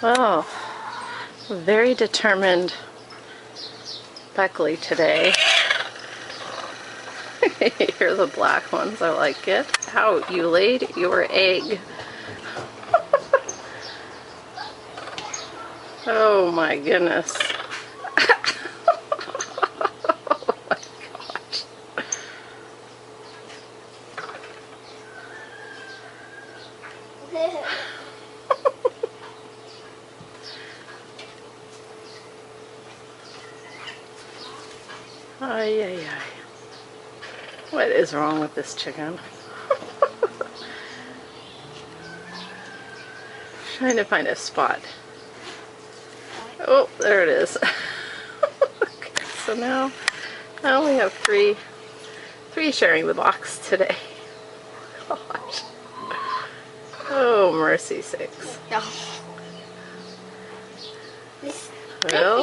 Well, very determined Beckley today. Here are the black ones. I like it. Out, you laid your egg. Oh my goodness. Oh my gosh. Ay, ay, ay. What is wrong with this chicken? Trying to find a spot. Oh, there it is. Okay, so now I only have three sharing the box today. Gosh. Oh, mercy sakes. No. Well.